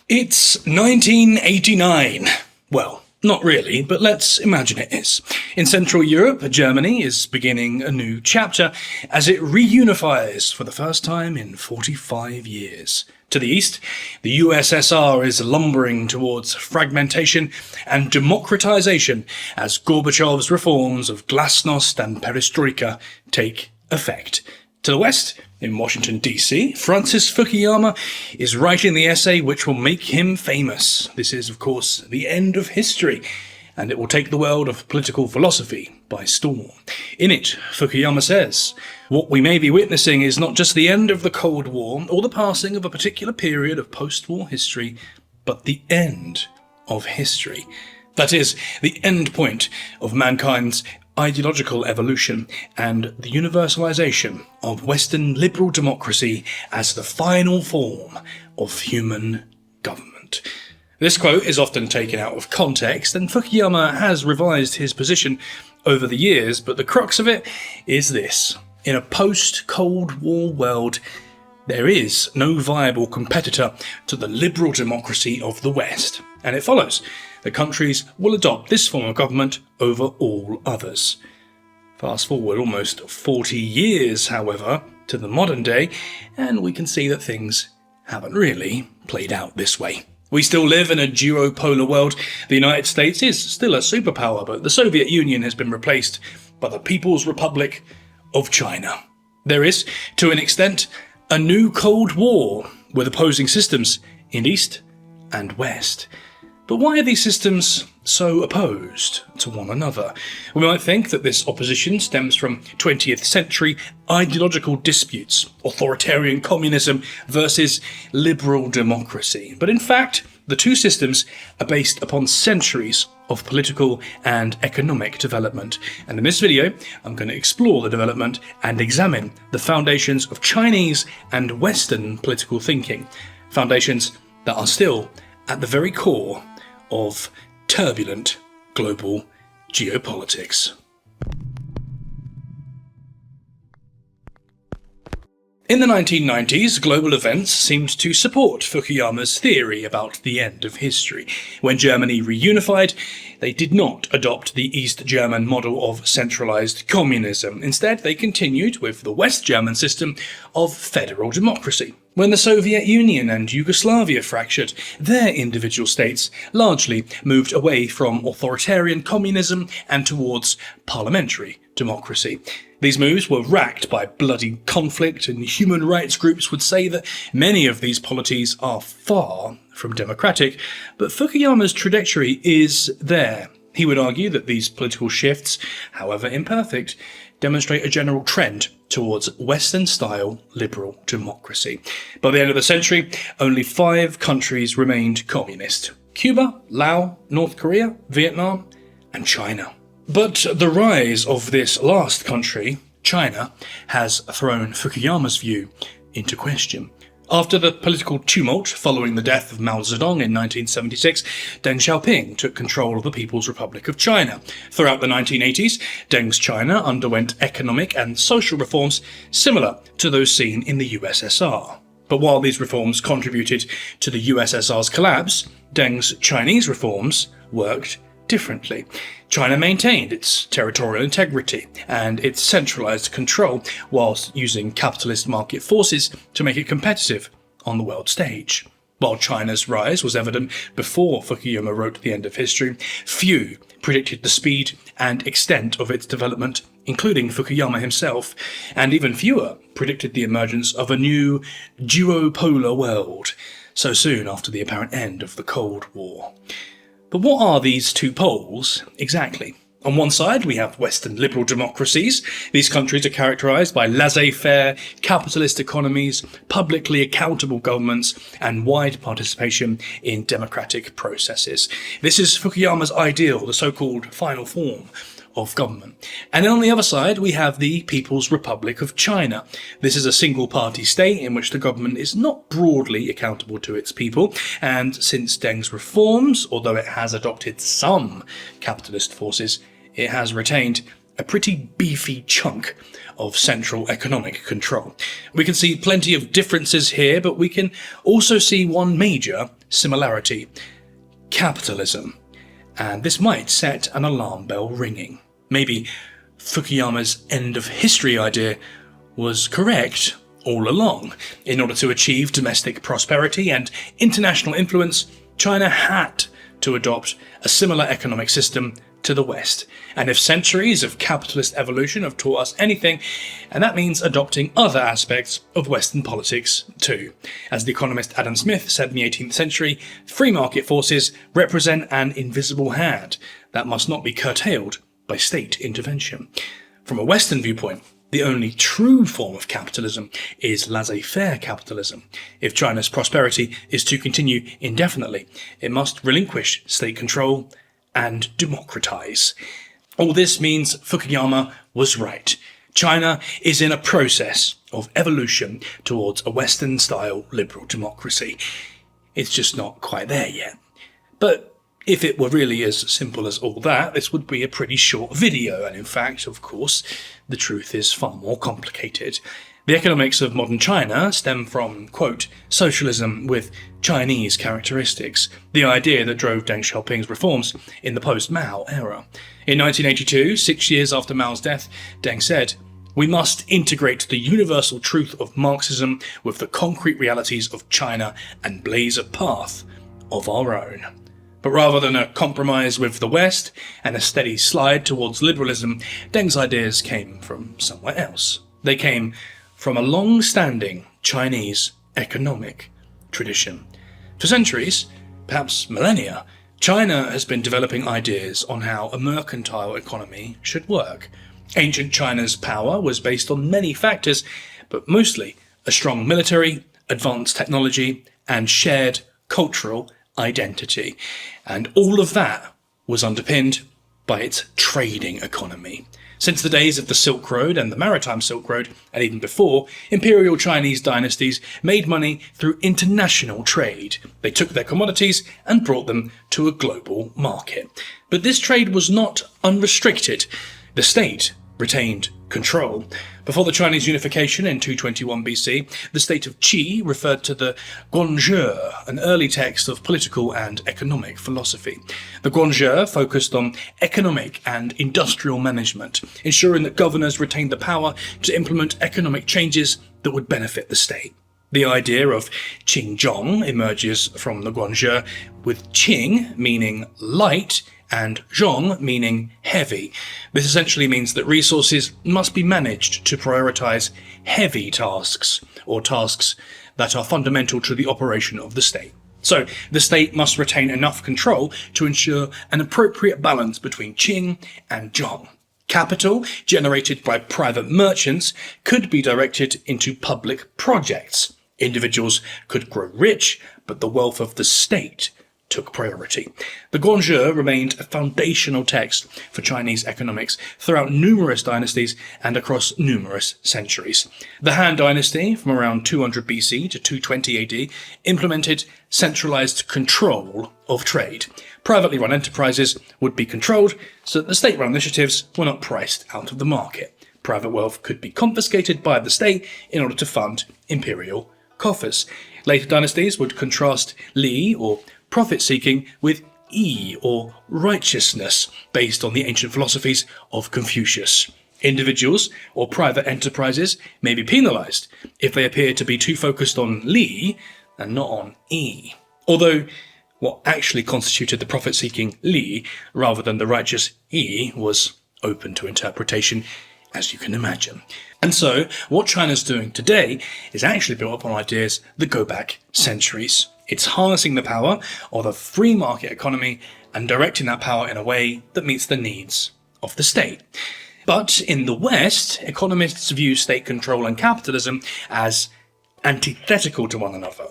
It's 1989. Well, not really, but let's imagine it is. In Central Europe, Germany is beginning a new chapter as it reunifies for the first time in 45 years. To the east, the USSR is lumbering towards fragmentation and democratization as Gorbachev's reforms of glasnost and perestroika take effect. To the west, in Washington, D.C., Francis Fukuyama is writing the essay which will make him famous. This is, of course, the end of history, and it will take the world of political philosophy by storm. In it, Fukuyama says, "What we may be witnessing is not just the end of the Cold War or the passing of a particular period of post-war history, but the end of history. That is, the end point of mankind's ideological evolution and the universalization of Western liberal democracy as the final form of human government." This quote is often taken out of context, and Fukuyama has revised his position over the years, but the crux of it is this. In a post-Cold War world, there is no viable competitor to the liberal democracy of the West, and it follows that countries will adopt this form of government over all others. Fast forward almost 40 years, however, to the modern day, and we can see that things haven't really played out this way. We still live in a duopolar world. The United States is still a superpower, but the Soviet Union has been replaced by the People's Republic of China. There is, to an extent, a new Cold War with opposing systems in East and West. But why are these systems so opposed to one another? We might think that this opposition stems from 20th century ideological disputes, authoritarian communism versus liberal democracy. But in fact, the two systems are based upon centuries of political and economic development. And in this video, I'm going to explore the development and examine the foundations of Chinese and Western political thinking. Foundations that are still at the very core of turbulent global geopolitics. In the 1990s, global events seemed to support Fukuyama's theory about the end of history. When Germany reunified, they did not adopt the East German model of centralized communism. Instead, they continued with the West German system of federal democracy. When the Soviet Union and Yugoslavia fractured, their individual states largely moved away from authoritarian communism and towards parliamentary democracy. These moves were racked by bloody conflict, and human rights groups would say that many of these polities are far from democratic, but Fukuyama's trajectory is there. He would argue that these political shifts, however imperfect, demonstrate a general trend towards Western-style liberal democracy. By the end of the century, only 5 countries remained communist: Cuba, Laos, North Korea, Vietnam, and China. But the rise of this last country, China, has thrown Fukuyama's view into question. After the political tumult following the death of Mao Zedong in 1976, Deng Xiaoping took control of the People's Republic of China. Throughout the 1980s, Deng's China underwent economic and social reforms similar to those seen in the USSR. But while these reforms contributed to the USSR's collapse, Deng's Chinese reforms worked differently. China maintained its territorial integrity and its centralized control, whilst using capitalist market forces to make it competitive on the world stage. While China's rise was evident before Fukuyama wrote The End of History, few predicted the speed and extent of its development, including Fukuyama himself, and even fewer predicted the emergence of a new duopolar world so soon after the apparent end of the Cold War. But what are these two poles exactly? On one side, we have Western liberal democracies. These countries are characterized by laissez-faire, capitalist economies, publicly accountable governments, and wide participation in democratic processes. This is Fukuyama's ideal, the so-called final form of government. And then on the other side, we have the People's Republic of China. This is a single-party state in which the government is not broadly accountable to its people, and since Deng's reforms, although it has adopted some capitalist forces, it has retained a pretty beefy chunk of central economic control. We can see plenty of differences here, but we can also see one major similarity: capitalism. And this might set an alarm bell ringing. Maybe Fukuyama's end of history idea was correct all along. In order to achieve domestic prosperity and international influence, China had to adopt a similar economic system to the West. And if centuries of capitalist evolution have taught us anything, and that means adopting other aspects of Western politics too. As the economist Adam Smith said in the 18th century, free market forces represent an invisible hand that must not be curtailed by state intervention. From a Western viewpoint, the only true form of capitalism is laissez-faire capitalism. If China's prosperity is to continue indefinitely, it must relinquish state control and democratize. All this means Fukuyama was right. China is in a process of evolution towards a Western-style liberal democracy. It's just not quite there yet. But if it were really as simple as all that, this would be a pretty short video, and in fact, of course, the truth is far more complicated. The economics of modern China stem from, quote, socialism with Chinese characteristics, the idea that drove Deng Xiaoping's reforms in the post-Mao era. In 1982, 6 years after Mao's death, Deng said, "We must integrate the universal truth of Marxism with the concrete realities of China and blaze a path of our own." But rather than a compromise with the West and a steady slide towards liberalism, Deng's ideas came from somewhere else. They came from a long-standing Chinese economic tradition. For centuries, perhaps millennia, China has been developing ideas on how a mercantile economy should work. Ancient China's power was based on many factors, but mostly a strong military, advanced technology, and shared cultural identity. And all of that was underpinned by its trading economy. Since the days of the Silk Road and the Maritime Silk Road, and even before, imperial Chinese dynasties made money through international trade. They took their commodities and brought them to a global market. But this trade was not unrestricted. The state retained control. Before the Chinese unification in 221 BC, the state of Qi referred to the Guanzhe, an early text of political and economic philosophy. The Guanzhe focused on economic and industrial management, ensuring that governors retained the power to implement economic changes that would benefit the state. The idea of Qingzhong emerges from the Guanzhe, with Qing meaning light and zhong meaning heavy. This essentially means that resources must be managed to prioritize heavy tasks, or tasks that are fundamental to the operation of the state. So, the state must retain enough control to ensure an appropriate balance between Qing and Zhong. Capital, generated by private merchants, could be directed into public projects. Individuals could grow rich, but the wealth of the state took priority. The Guanzhe remained a foundational text for Chinese economics throughout numerous dynasties and across numerous centuries. The Han Dynasty, from around 200 BC to 220 AD, implemented centralized control of trade. Privately run enterprises would be controlled so that the state-run initiatives were not priced out of the market. Private wealth could be confiscated by the state in order to fund imperial coffers. Later dynasties would contrast li, or profit-seeking, with yi, or righteousness, based on the ancient philosophies of Confucius. Individuals or private enterprises may be penalized if they appear to be too focused on li and not on yi. Although what actually constituted the profit-seeking li, rather than the righteous yi, was open to interpretation, as you can imagine. And so, what China's doing today is actually built upon ideas that go back centuries. It's harnessing the power of a free market economy and directing that power in a way that meets the needs of the state. But in the West, economists view state control and capitalism as antithetical to one another.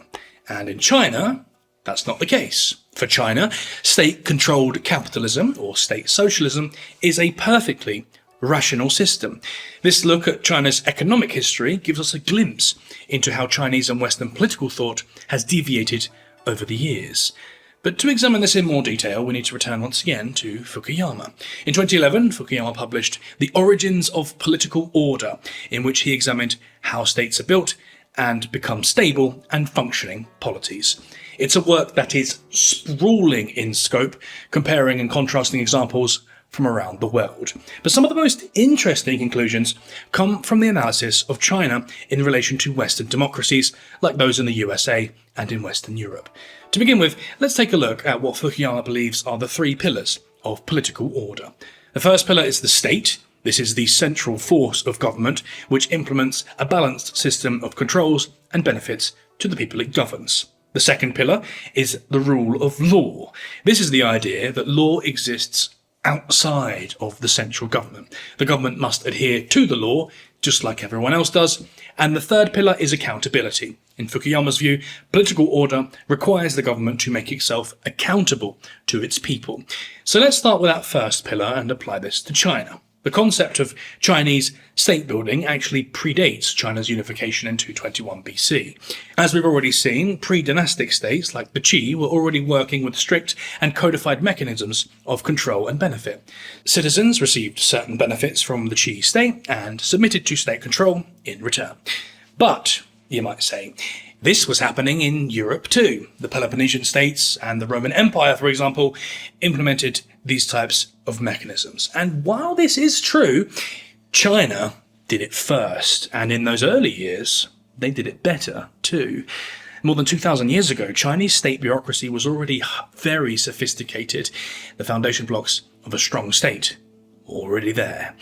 And in China, that's not the case. For China, state-controlled capitalism, or state socialism, is a perfectly rational system. This look at China's economic history gives us a glimpse into how Chinese and Western political thought has deviated over the years. But to examine this in more detail, we need to return once again to Fukuyama. In 2011, Fukuyama published The Origins of Political Order, in which he examined how states are built and become stable and functioning polities. It's a work that is sprawling in scope, comparing and contrasting examples from around the world. But some of the most interesting conclusions come from the analysis of China in relation to Western democracies, like those in the USA and in Western Europe. To begin with, let's take a look at what Fukuyama believes are the three pillars of political order. The first pillar is the state. This is the central force of government, which implements a balanced system of controls and benefits to the people it governs. The second pillar is the rule of law. This is the idea that law exists outside of the central government. The government must adhere to the law, just like everyone else does. And the third pillar is accountability. In Fukuyama's view, political order requires the government to make itself accountable to its people. So let's start with that first pillar and apply this to China. The concept of Chinese state building actually predates China's unification in 221 BC. As we've already seen, pre-dynastic states like the Qi were already working with strict and codified mechanisms of control and benefit. Citizens received certain benefits from the Qi state and submitted to state control in return. But, you might say, this was happening in Europe too. The Peloponnesian states and the Roman Empire, for example, implemented these types of mechanisms. And while this is true, China did it first, and in those early years, they did it better too. More than 2,000 years ago, Chinese state bureaucracy was already very sophisticated. The foundation blocks of a strong state already there.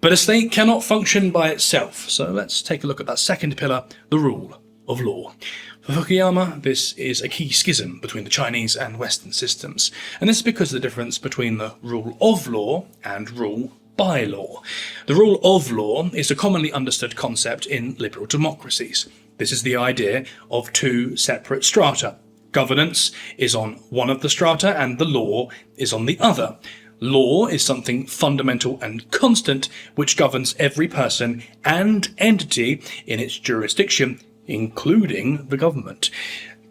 But a state cannot function by itself, so let's take a look at that second pillar, the rule of law. For Fukuyama, this is a key schism between the Chinese and Western systems, and this is because of the difference between the rule of law and rule by law. The rule of law is a commonly understood concept in liberal democracies. This is the idea of two separate strata. Governance is on one of the strata and the law is on the other. Law is something fundamental and constant which governs every person and entity in its jurisdiction, including the government.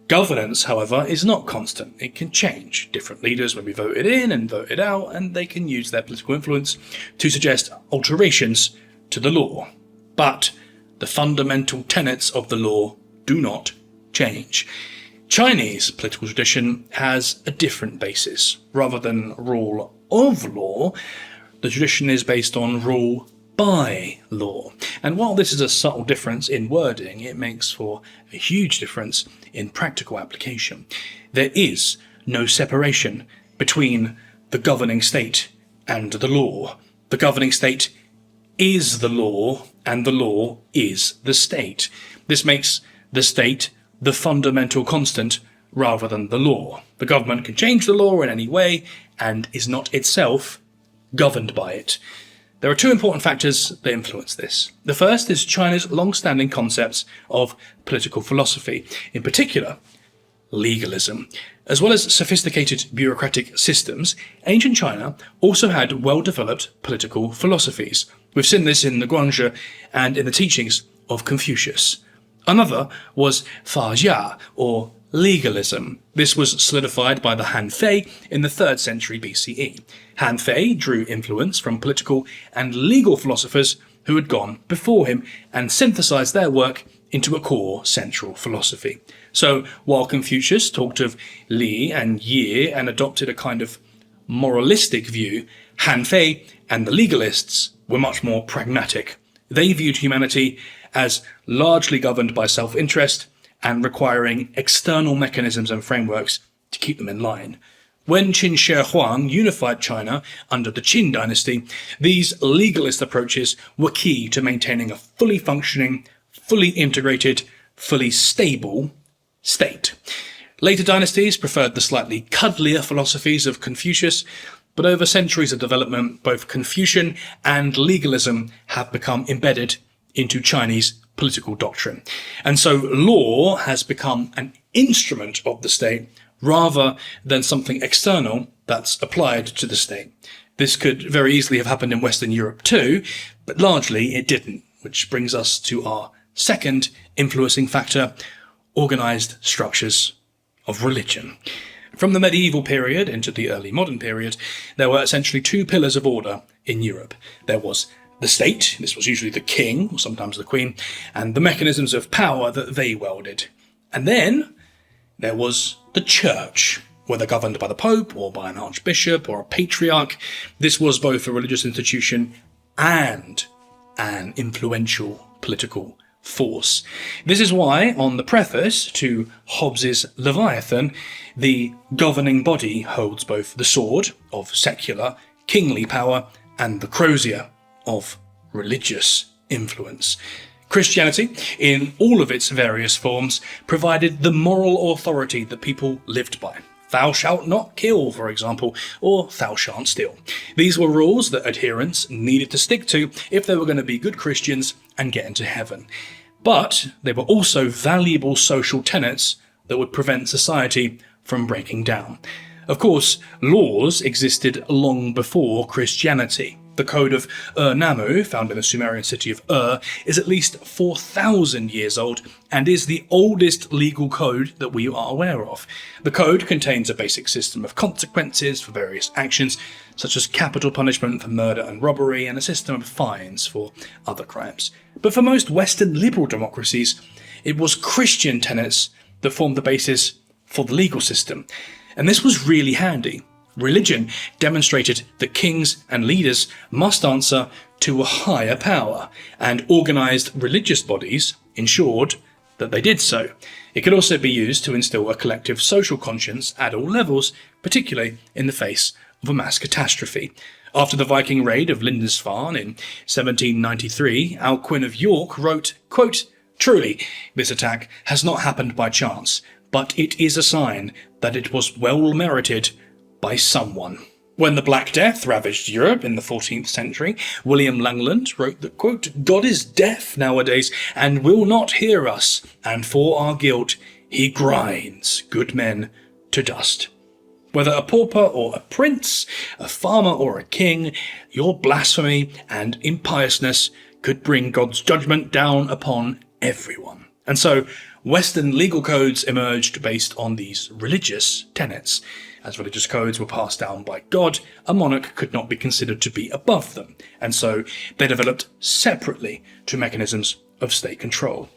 Governance, however, is not constant. It can change. Different leaders may be voted in and voted out, and they can use their political influence to suggest alterations to the law. But the fundamental tenets of the law do not change. Chinese political tradition has a different basis. Rather than rule of law, the tradition is based on rule by law. And while this is a subtle difference in wording, it makes for a huge difference in practical application. There is no separation between the governing state and the law. The governing state is the law, and the law is the state. This makes the state the fundamental constant rather than the law. The government can change the law in any way and is not itself governed by it. There are two important factors that influence this. The first is China's long-standing concepts of political philosophy, in particular, legalism. As well as sophisticated bureaucratic systems, ancient China also had well-developed political philosophies. We've seen this in the Guanzhi and in the teachings of Confucius. Another was Fajia, or legalism. This was solidified by the Han Fei in the 3rd century BCE. Han Fei drew influence from political and legal philosophers who had gone before him and synthesized their work into a core central philosophy. So while Confucius talked of Li and Yi and adopted a kind of moralistic view, Han Fei and the legalists were much more pragmatic. They viewed humanity as largely governed by self-interest and requiring external mechanisms and frameworks to keep them in line. When Qin Shi Huang unified China under the Qin dynasty, these legalist approaches were key to maintaining a fully functioning, fully integrated, fully stable state. Later dynasties preferred the slightly cuddlier philosophies of Confucius, but over centuries of development, both Confucian and legalism have become embedded into Chinese political doctrine. And so law has become an instrument of the state rather than something external that's applied to the state. This could very easily have happened in Western Europe too, but largely it didn't, which brings us to our second influencing factor, organized structures of religion. From the medieval period into the early modern period, there were essentially two pillars of order in Europe. There was the state, this was usually the king, or sometimes the queen, and the mechanisms of power that they wielded. And then there was the church, whether governed by the Pope or by an archbishop or a patriarch. This was both a religious institution and an influential political force. This is why, on the preface to Hobbes's Leviathan, the governing body holds both the sword of secular, kingly power and the crozier of religious influence. Christianity, in all of its various forms, provided the moral authority that people lived by. Thou shalt not kill, for example, or thou shan't steal. These were rules that adherents needed to stick to if they were going to be good Christians and get into heaven. But they were also valuable social tenets that would prevent society from breaking down. Of course, laws existed long before Christianity. The Code of Ur-Nammu, found in the Sumerian city of Ur, is at least 4,000 years old and is the oldest legal code that we are aware of. The code contains a basic system of consequences for various actions, such as capital punishment for murder and robbery, and a system of fines for other crimes. But for most Western liberal democracies, it was Christian tenets that formed the basis for the legal system. And this was really handy. Religion demonstrated that kings and leaders must answer to a higher power, and organised religious bodies ensured that they did so. It could also be used to instill a collective social conscience at all levels, particularly in the face of a mass catastrophe. After the Viking raid of Lindisfarne in 1793, Alcuin of York wrote, quote, "Truly, this attack has not happened by chance, but it is a sign that it was well merited by someone." When the Black Death ravaged Europe in the 14th century, William Langland wrote that, quote, "God is deaf nowadays and will not hear us, and for our guilt he grinds good men to dust." Whether a pauper or a prince, a farmer or a king, your blasphemy and impiousness could bring God's judgment down upon everyone. And so Western legal codes emerged based on these religious tenets. As religious codes were passed down by God, a monarch could not be considered to be above them, and so they developed separately to mechanisms of state control.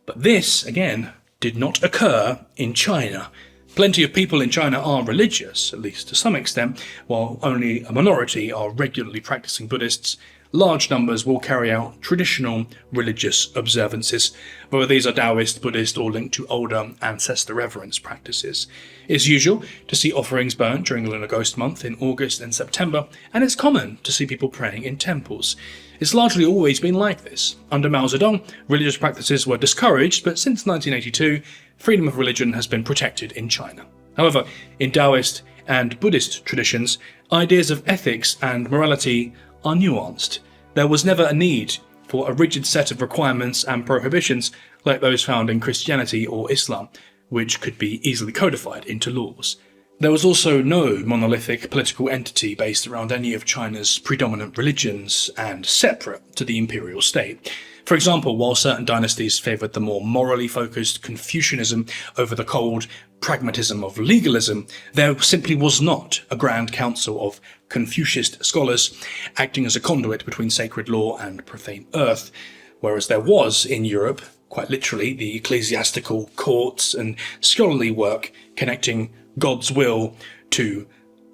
But this, again, did not occur in China. Plenty of people in China are religious, at least to some extent, while only a minority are regularly practicing Buddhists. Large numbers will carry out traditional religious observances, whether these are Taoist, Buddhist, or linked to older ancestor reverence practices. It's usual to see offerings burnt during Lunar Ghost Month in August and September, and it's common to see people praying in temples. It's largely always been like this. Under Mao Zedong, religious practices were discouraged, but since 1982, freedom of religion has been protected in China. However, in Taoist and Buddhist traditions, ideas of ethics and morality are nuanced. There was never a need for a rigid set of requirements and prohibitions like those found in Christianity or Islam, which could be easily codified into laws. There was also no monolithic political entity based around any of China's predominant religions and separate to the imperial state. For example, while certain dynasties favoured the more morally focused Confucianism over the cold pragmatism of legalism, there simply was not a grand council of Confucianist scholars acting as a conduit between sacred law and profane earth, whereas there was in Europe, quite literally, the ecclesiastical courts and scholarly work connecting God's will to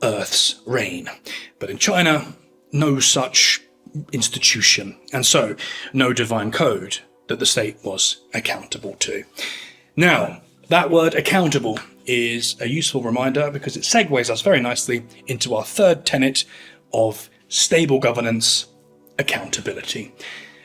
Earth's reign. But in China, no such institution, and so no divine code that the state was accountable to. Now, that word accountable is a useful reminder because it segues us very nicely into our third tenet of stable governance, accountability.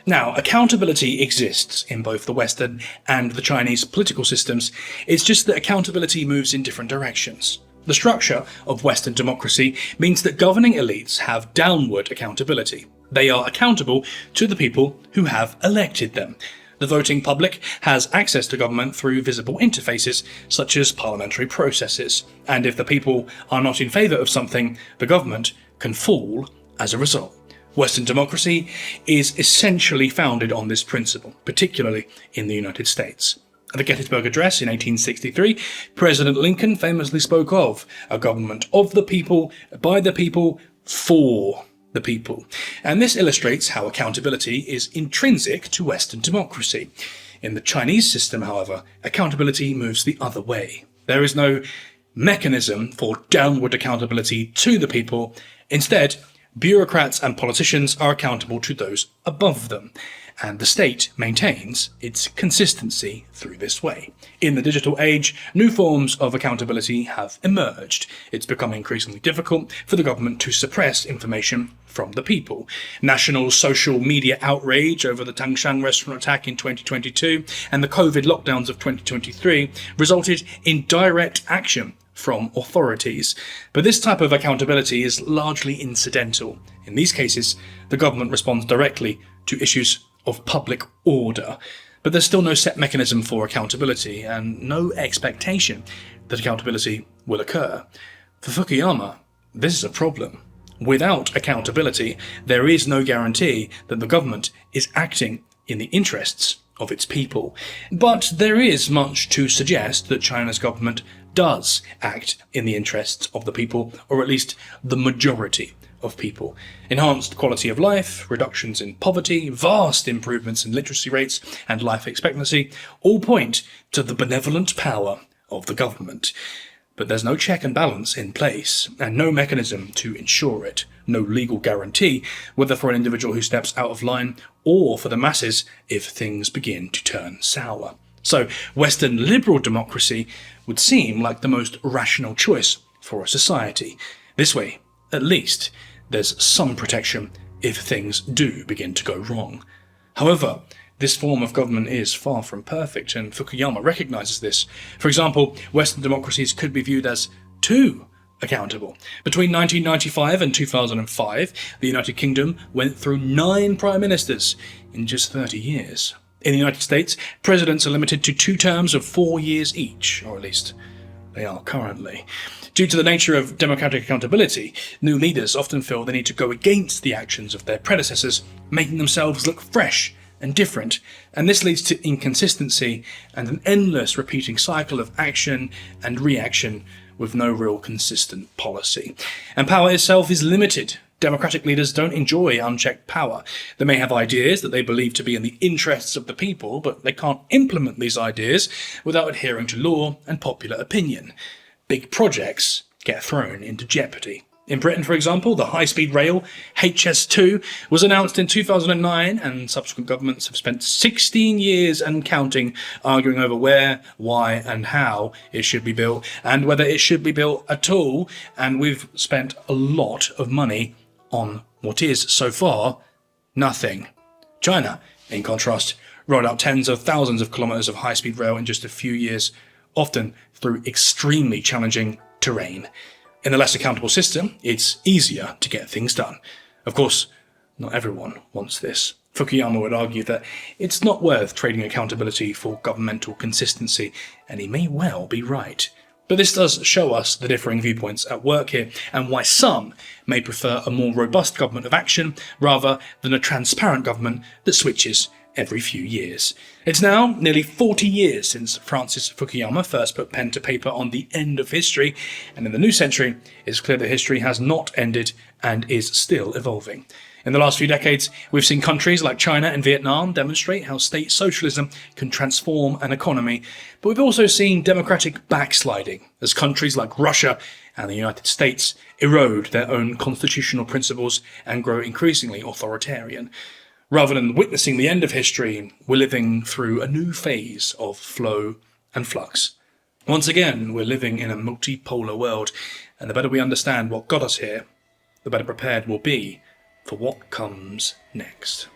Now, accountability exists in both the Western and the Chinese political systems. It's just that accountability moves in different directions. The structure of Western democracy means that governing elites have downward accountability. They are accountable to the people who have elected them. The voting public has access to government through visible interfaces, such as parliamentary processes, and if the people are not in favour of something, the government can fall as a result. Western democracy is essentially founded on this principle, particularly in the United States. At the Gettysburg Address in 1863, President Lincoln famously spoke of a government of the people, by the people, for the people. And this illustrates how accountability is intrinsic to Western democracy. In the Chinese system, however, accountability moves the other way. There is no mechanism for downward accountability to the people. Instead, bureaucrats and politicians are accountable to those above them, and the state maintains its consistency through this way. In the digital age, new forms of accountability have emerged. It's become increasingly difficult for the government to suppress information from the people. National social media outrage over the Tangshan restaurant attack in 2022 and the COVID lockdowns of 2023 resulted in direct action from authorities. But this type of accountability is largely incidental. In these cases, the government responds directly to issues of public order. But there's still no set mechanism for accountability and no expectation that accountability will occur. For Fukuyama, this is a problem. Without accountability, there is no guarantee that the government is acting in the interests of its people. But there is much to suggest that China's government does act in the interests of the people, or at least the majority of people. Enhanced quality of life, reductions in poverty, vast improvements in literacy rates and life expectancy all point to the benevolent power of the government. But there's no check and balance in place, and no mechanism to ensure it. No legal guarantee, whether for an individual who steps out of line or for the masses if things begin to turn sour. So, Western liberal democracy would seem like the most rational choice for a society. This way, at least, there's some protection if things do begin to go wrong. However, this form of government is far from perfect, and Fukuyama recognizes this. For example, Western democracies could be viewed as too accountable. Between 1995 and 2005, the United Kingdom went through 9 prime ministers in just 30 years. In the United States, presidents are limited to 2 terms of 4 years each, or at least they are currently. Due to the nature of democratic accountability, new leaders often feel they need to go against the actions of their predecessors, making themselves look fresh and different, and this leads to inconsistency and an endless repeating cycle of action and reaction with no real consistent policy. And power itself is limited. Democratic leaders don't enjoy unchecked power. They may have ideas that they believe to be in the interests of the people, but they can't implement these ideas without adhering to law and popular opinion. Big projects get thrown into jeopardy. In Britain, for example, the high-speed rail HS2 was announced in 2009, and subsequent governments have spent 16 years and counting arguing over where, why and how it should be built, and whether it should be built at all, and we've spent a lot of money on what is, so far, nothing. China, in contrast, rolled out tens of thousands of kilometres of high-speed rail in just a few years, often through extremely challenging terrain. In a less accountable system, it's easier to get things done. Of course, not everyone wants this. Fukuyama would argue that it's not worth trading accountability for governmental consistency, and he may well be right. But this does show us the differing viewpoints at work here, and why some may prefer a more robust government of action rather than a transparent government that switches every few years. It's now nearly 40 years since Francis Fukuyama first put pen to paper on the end of history, and in the new century, it's clear that history has not ended and is still evolving. In the last few decades, we've seen countries like China and Vietnam demonstrate how state socialism can transform an economy, but we've also seen democratic backsliding as countries like Russia and the United States erode their own constitutional principles and grow increasingly authoritarian. Rather than witnessing the end of history, we're living through a new phase of flow and flux. Once again, we're living in a multipolar world, and the better we understand what got us here, the better prepared we'll be for what comes next.